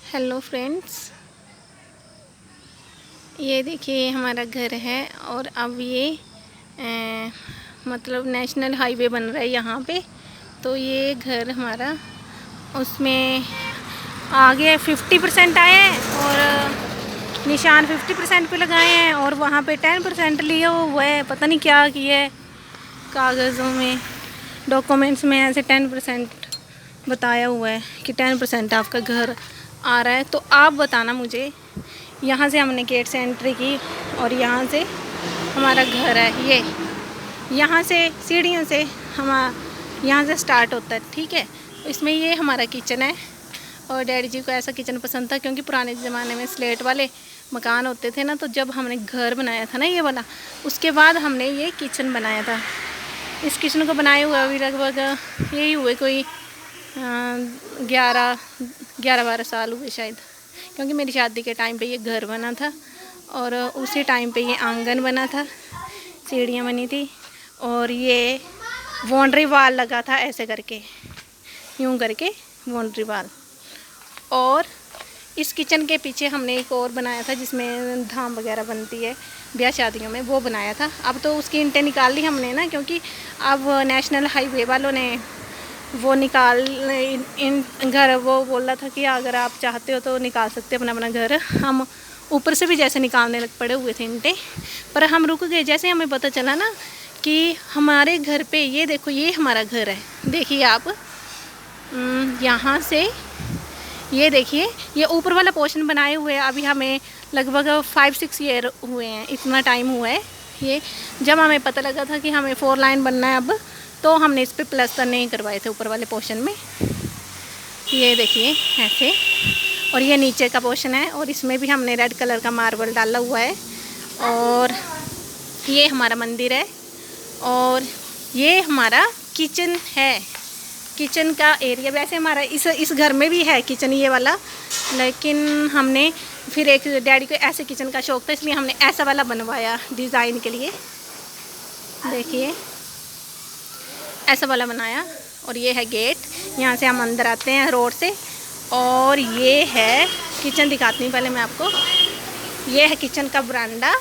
Hello friends, ये देखिए हमारा घर है और अब ये मतलब नेशनल हाईवे बन रहा है यहाँ पे। तो ये घर हमारा उसमें आगे 50% आए हैं और निशान 50% पे लगाए हैं और वहाँ पे 10% लिया हुआ है। पता नहीं क्या किया है, कागज़ों में डॉक्यूमेंट्स में ऐसे 10% बताया हुआ है कि 10% आपका घर आ रहा है। तो आप बताना मुझे, यहाँ से हमने गेट से एंट्री की और यहाँ से हमारा घर है। ये यहाँ से सीढ़ियों से यहाँ से स्टार्ट होता है, ठीक है। इसमें ये हमारा किचन है और डैडी जी को ऐसा किचन पसंद था क्योंकि पुराने ज़माने में स्लेट वाले मकान होते थे ना। तो जब हमने घर बनाया था ना ये वाला, उसके बाद हमने ये किचन बनाया था। इस किचन को बनाए हुए अभी लगभग यही हुए कोई 11-12 साल हुए शायद, क्योंकि मेरी शादी के टाइम पे ये घर बना था और उसी टाइम पे ये आंगन बना था, सीढ़ियाँ बनी थी और ये बाउंड्री वाल लगा था ऐसे करके, यूं करके बाउंड्री वाल। और इस किचन के पीछे हमने एक और बनाया था जिसमें धाम वगैरह बनती है ब्याह शादियों में, वो बनाया था। अब तो उसकी ईंटें निकाल ली हमने ना, क्योंकि अब नेशनल हाईवे वालों ने वो निकाल इन घर, वो बोल रहा था कि अगर आप चाहते हो तो निकाल सकते अपना अपना घर। हम ऊपर से भी जैसे निकालने लग पड़े हुए थे ईंटें, पर हम रुक गए जैसे हमें पता चला ना कि हमारे घर पे ये देखो ये हमारा घर है। देखिए आप यहाँ से ये देखिए ये ऊपर वाला पोर्शन बनाए हुए अभी हमें लगभग 5-6 ईयर हुए हैं, इतना टाइम हुआ है। ये जब हमें पता लगा था कि हमें 4 लाइन बनना है अब, तो हमने इस पर प्लास्टर नहीं करवाए थे ऊपर वाले पोर्शन में। ये देखिए ऐसे, और ये नीचे का पोर्शन है और इसमें भी हमने रेड कलर का मार्बल डाला हुआ है। और ये हमारा मंदिर है और ये हमारा किचन है। किचन का एरिया वैसे हमारा इस घर में भी है किचन ये वाला, लेकिन हमने फिर एक डैडी को ऐसे किचन का शौक़ था इसलिए हमने ऐसा वाला बनवाया डिज़ाइन के लिए। देखिए ऐसा वाला बनाया और ये है गेट, यहाँ से हम अंदर आते हैं रोड से। और ये है किचन, दिखाती हूँ पहले मैं आपको। ये है किचन का बरामदा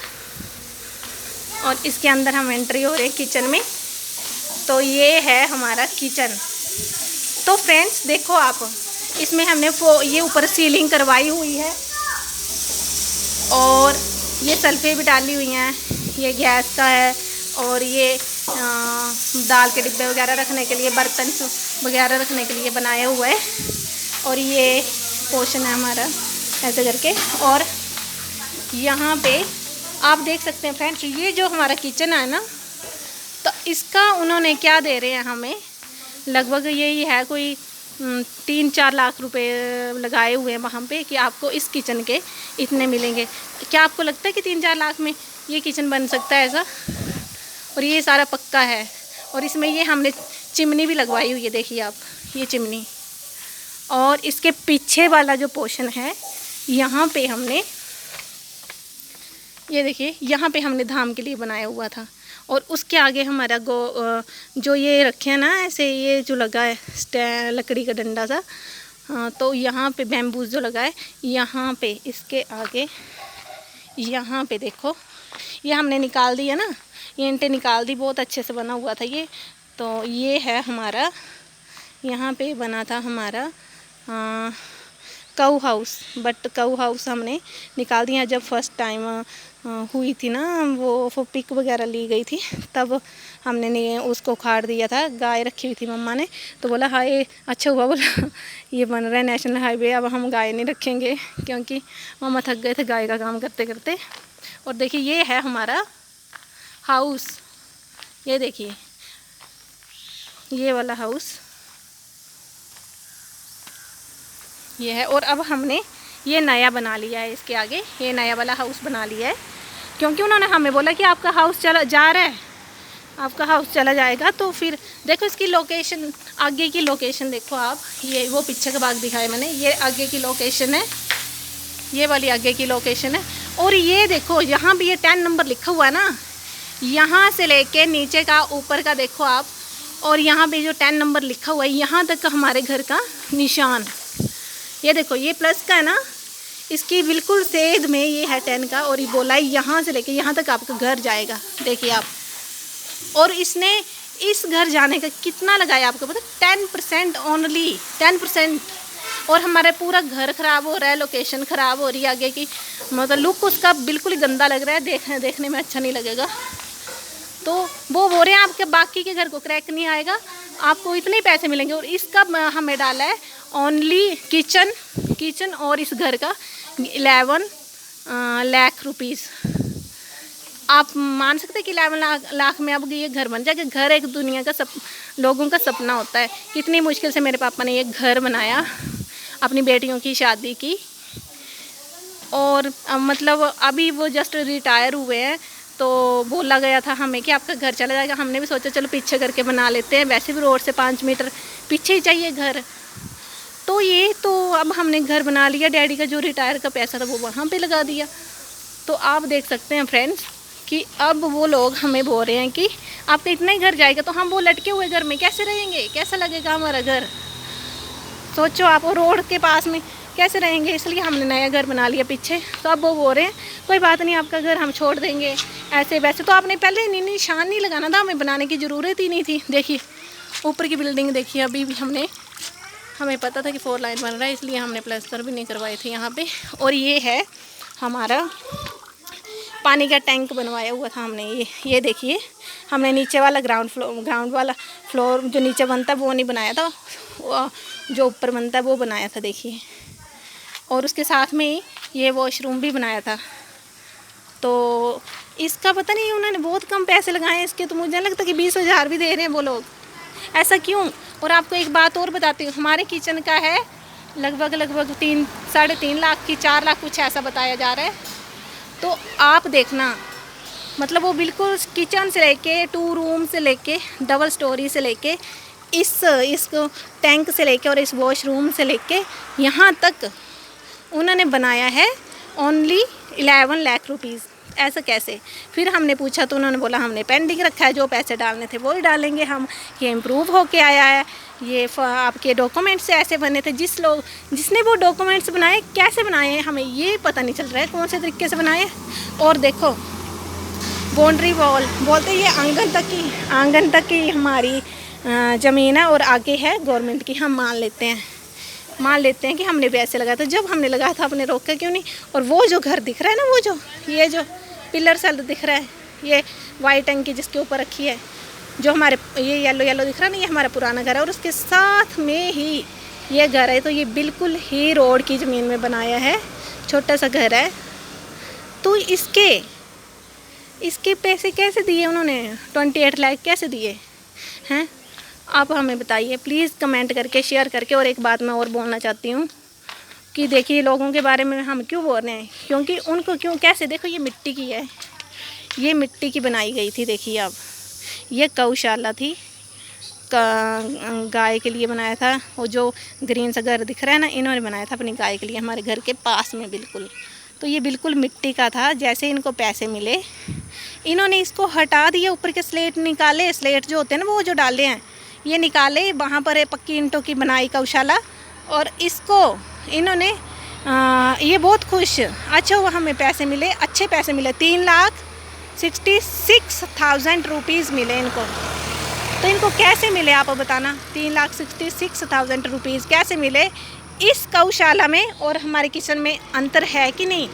और इसके अंदर हम एंट्री हो रहे हैं किचन में। तो ये है हमारा किचन। तो फ्रेंड्स देखो आप, इसमें हमने ये ऊपर सीलिंग करवाई हुई है और ये सल्फे भी डाली हुई हैं। ये गैस का है और ये दाल के डिब्बे वगैरह रखने के लिए, बर्तन वगैरह रखने के लिए बनाया हुआ है। और ये पोर्शन है हमारा ऐसे करके। और यहाँ पे आप देख सकते हैं फ्रेंड्स, ये जो हमारा किचन है ना, तो इसका उन्होंने क्या दे रहे हैं हमें, लगभग यही है कोई 3-4 लाख रुपए लगाए हुए हैं वहाँ पे कि आपको इस किचन के इतने मिलेंगे। क्या आपको लगता है कि 3-4 लाख में ये किचन बन सकता है ऐसा? और ये सारा पक्का है और इसमें ये हमने चिमनी भी लगवाई हुई है, देखिए आप ये चिमनी। और इसके पीछे वाला जो पोर्शन है यहाँ पे हमने, ये देखिए यहाँ पे हमने धाम के लिए बनाया हुआ था। और उसके आगे हमारा जो ये रखे हैं ना ऐसे, ये जो लगा है लकड़ी का डंडा सा, तो यहाँ पे बैम्बूज जो लगा है यहाँ पे, इसके आगे यहाँ पे देखो ये हमने निकाल दिया ना, ये ईंटें निकाल दी, बहुत अच्छे से बना हुआ था ये। तो ये है हमारा, यहाँ पे बना था हमारा काऊ हाउस, बट काऊ हाउस हमने निकाल दिया जब फर्स्ट टाइम हुई थी ना, वो पिक वगैरह ली गई थी, तब हमने उसको उखाड़ दिया था। गाय रखी हुई थी मम्मा ने, तो बोला हाय अच्छा हुआ, बोला ये बन रहा है नेशनल हाईवे, अब हम गाय नहीं रखेंगे क्योंकि मम्मा थक गए थे गाय का काम करते करते। और देखिए ये है हमारा हाउस, ये देखिए ये वाला हाउस ये है। और अब हमने ये नया बना लिया है, इसके आगे ये नया वाला हाउस बना लिया है, क्योंकि उन्होंने हमें बोला कि आपका हाउस चला जा रहा है, आपका हाउस चला जाएगा। तो फिर देखो इसकी लोकेशन, आगे की लोकेशन देखो आप, ये वो पीछे का भाग दिखाया मैंने, ये आगे की लोकेशन है, ये वाली आगे की लोकेशन है। और ये देखो यहाँ भी ये 10 नंबर लिखा हुआ है ना, यहाँ से लेके नीचे का ऊपर का देखो आप, और यहाँ पे जो 10 नंबर लिखा हुआ है यहाँ तक का हमारे घर का निशान, ये देखो ये प्लस का है ना, इसकी बिल्कुल सेध में ये है 10 का, और ये बोला यहाँ से लेके यहाँ तक आपका घर जाएगा। देखिए आप, और इसने इस घर जाने का कितना लगाया आपको पता, 10% ओनली 10%। और हमारा पूरा घर ख़राब हो रहा है, लोकेशन ख़राब हो रही है आगे की, मतलब लुक उसका बिल्कुल ही गंदा लग रहा है, देखने में अच्छा नहीं लगेगा। तो वो बोल रहे हैं आपके बाकी के घर को क्रैक नहीं आएगा, आपको इतने पैसे मिलेंगे। और इसका हमें डाला है ओनली किचन और इस घर का 11 लाख रुपीज़। आप मान सकते हैं कि 11 लाख में अब ये घर बन जाएगा। घर एक दुनिया का लोगों का सपना होता है। कितनी मुश्किल से मेरे पापा ने ये घर बनाया अपनी बेटियों की शादी की। और मतलब अभी वो जस्ट रिटायर हुए हैं, तो बोला गया था हमें कि आपका घर चला जाएगा। हमने भी सोचा चलो पीछे करके बना लेते हैं, वैसे भी रोड से 5 मीटर पीछे ही चाहिए घर। तो ये तो अब हमने घर बना लिया, डैडी का जो रिटायर का पैसा था वो वहाँ पे लगा दिया। तो आप देख सकते हैं फ्रेंड्स कि अब वो लोग हमें बोल रहे हैं कि आपका इतना ही घर जाएगा, तो हम वो लटके हुए घर में कैसे रहेंगे, कैसा लगेगा हमारा घर। सोचो आप, वो रोड के पास में कैसे रहेंगे। इसलिए हमने नया घर बना लिया पीछे। तो अब वो बोल रहे हैं कोई बात नहीं, आपका घर हम छोड़ देंगे ऐसे वैसे। तो आपने पहले निशान नहीं लगाना था, हमें बनाने की ज़रूरत ही नहीं थी। देखिए ऊपर की बिल्डिंग देखिए, अभी भी हमें पता था कि 4 लाइन बन रहा है, इसलिए हमने प्लास्टर भी नहीं करवाए थे यहाँ पे। और ये है हमारा पानी का टैंक बनवाया हुआ था हमने। ये देखिए, हमने नीचे वाला ग्राउंड वाला फ्लोर जो नीचे बनता है वो नहीं बनाया था, जो ऊपर बनता है वो बनाया था। देखिए, और उसके साथ में ये वॉशरूम भी बनाया था। तो इसका पता नहीं, उन्होंने बहुत कम पैसे लगाए इसके, तो मुझे लगता है कि 20,000 भी दे रहे हैं वो लोग। ऐसा क्यों। और आपको एक बात और बताती हूँ, हमारे किचन का है लगभग 3-3.5 लाख की 4 लाख कुछ ऐसा बताया जा रहा है। तो आप देखना, मतलब वो बिल्कुल किचन से लेके 2 रूम से लेके डबल स्टोरी से लेके इसको टैंक से लेके और इस वॉशरूम से लेके यहाँ तक उन्होंने बनाया है ओनली 11 लाख रुपीज़। ऐसा कैसे। फिर हमने पूछा तो उन्होंने बोला हमने पेंडिंग रखा है, जो पैसे डालने थे वो ही डालेंगे हम, ये इम्प्रूव होके आया है, ये आपके डॉक्यूमेंट्स ऐसे बने थे। जिसने वो डॉक्यूमेंट्स बनाए कैसे बनाए हैं हमें ये पता नहीं चल रहा है, कौन से तरीके से बनाए। और देखो बाउंड्री वॉल बोलते ये आंगन तक की हमारी ज़मीन है, और आगे है गवर्नमेंट की। हम मान लेते हैं कि हमने पैसे लगाया था। जब हमने लगाया था आपने रोका क्यों नहीं। और वो जो घर दिख रहा है ना, वो ये जो पिलर सेल दिख रहा है, ये वाइट टंकी जिसके ऊपर रखी है, जो हमारे ये येलो दिख रहा है ना, ये हमारा पुराना घर है। और उसके साथ में ही ये घर है। तो ये बिल्कुल ही रोड की ज़मीन में बनाया है, छोटा सा घर है। तो इसके पैसे कैसे दिए उन्होंने, 28 लाख कैसे दिए हैं। आप हमें बताइए प्लीज़, कमेंट करके शेयर करके। और एक बात मैं और बोलना चाहती हूँ कि देखिए लोगों के बारे में हम क्यों बोल रहे हैं, क्योंकि उनको कैसे देखो, ये मिट्टी की है, ये मिट्टी की बनाई गई थी। देखिए आप, ये गौशाला थी, गाय के लिए बनाया था। वो जो ग्रीन सा घर दिख रहा है ना, इन्होंने बनाया था अपनी गाय के लिए, हमारे घर के पास में बिल्कुल। तो ये बिल्कुल मिट्टी का था। जैसे इनको पैसे मिले इन्होंने इसको हटा दिया, ऊपर के स्लेट निकाले, स्लेट जो होते हैं ना वो जो डाले हैं ये निकाले, वहाँ पर पक्की ईंटों की बनाई गौशाला। और इसको इन्होंने ये बहुत खुश, अच्छा हुआ हमें पैसे मिले, अच्छे पैसे मिले, 3,66,000 रुपीज़ मिले इनको। तो इनको कैसे मिले आप बताना, 3,66,000 रुपीज़ कैसे मिले। इस गौशाला में और हमारे किचन में अंतर है कि नहीं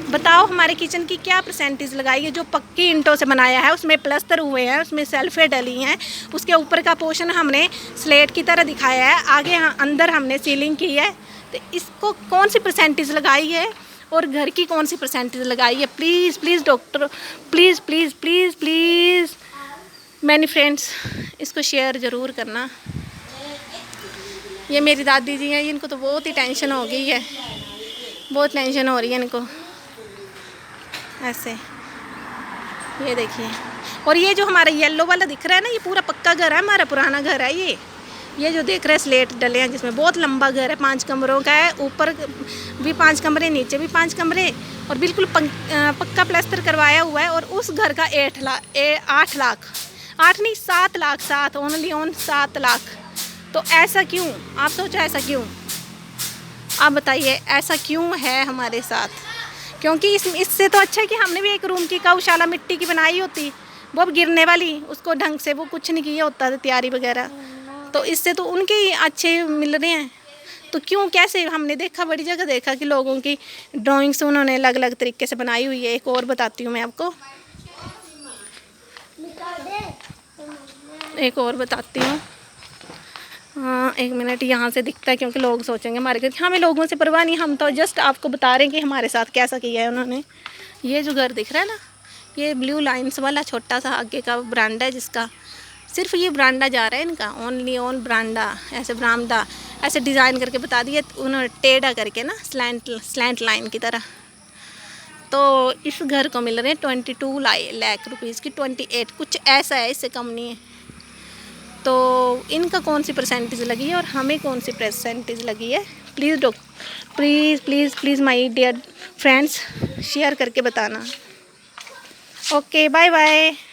बताओ। हमारे किचन की क्या परसेंटेज लगाई है, जो पक्की ईंटों से बनाया है, उसमें प्लस्तर हुए हैं, उसमें सेल्फें डली हैं, उसके ऊपर का पोर्शन हमने स्लेट की तरह दिखाया है, आगे अंदर हमने सीलिंग की है। तो इसको कौन सी परसेंटेज लगाई है और घर की कौन सी परसेंटेज लगाई है। Please doctor, please many friends, इसको शेयर ज़रूर करना। ये मेरी दादी जी हैं, इनको तो बहुत ही टेंशन हो गई है, बहुत टेंशन हो रही है इनको ऐसे। ये देखिए, और ये जो हमारा येलो वाला दिख रहा है ना, ये पूरा पक्का घर है, हमारा पुराना घर है। ये जो देख रहे हैं स्लेट डले हैं, जिसमें बहुत लंबा घर है, 5 कमरों का है, ऊपर भी 5 कमरे, नीचे भी 5 कमरे, और बिल्कुल पक्का प्लास्टर करवाया हुआ है। और उस घर का 8 लाख 8 नहीं 7 लाख, 7 ओनली 7 लाख। तो ऐसा क्यों, आप सोचो ऐसा क्यों। आप बताइए ऐसा क्यों है हमारे साथ? क्योंकि इससे तो अच्छा है कि हमने भी एक रूम की गौशाला मिट्टी की बनाई होती, वो अब गिरने वाली, उसको ढंग से वो कुछ नहीं किया होता था तैयारी वगैरह, तो इससे तो उनके ही अच्छे मिल रहे हैं। तो क्यों कैसे? हमने देखा, बड़ी जगह देखा कि लोगों की ड्राइंग्स उन्होंने अलग अलग तरीके से बनाई हुई है। एक और बताती हूँ मैं आपको, एक और बताती हूँ। हाँ 1 मिनट, यहाँ से दिखता है क्योंकि लोग सोचेंगे हमारे घर, हमें लोगों से परवाह नहीं, हम तो जस्ट आपको बता रहे हैं कि हमारे साथ कैसा किया है उन्होंने। ये जो घर दिख रहा है ना, ये ब्लू लाइन्स वाला छोटा सा आगे का बरामदा है, जिसका सिर्फ ये बरामदा जा रहा है इनका, ओनली ओन बरामदा, ऐसे बरामदा ऐसे डिज़ाइन करके बता दिए उन्होंने, टेढ़ा करके ना, स्लैंट लाइन की तरह। तो इस घर को मिल रहे हैं 22 लाख रुपीज़ की, 28 कुछ ऐसा है, इससे कम नहीं है। तो इनका कौन सी परसेंटेज लगी है और हमें कौन सी परसेंटेज लगी है, please please my dear friends share करके बताना। Okay bye bye.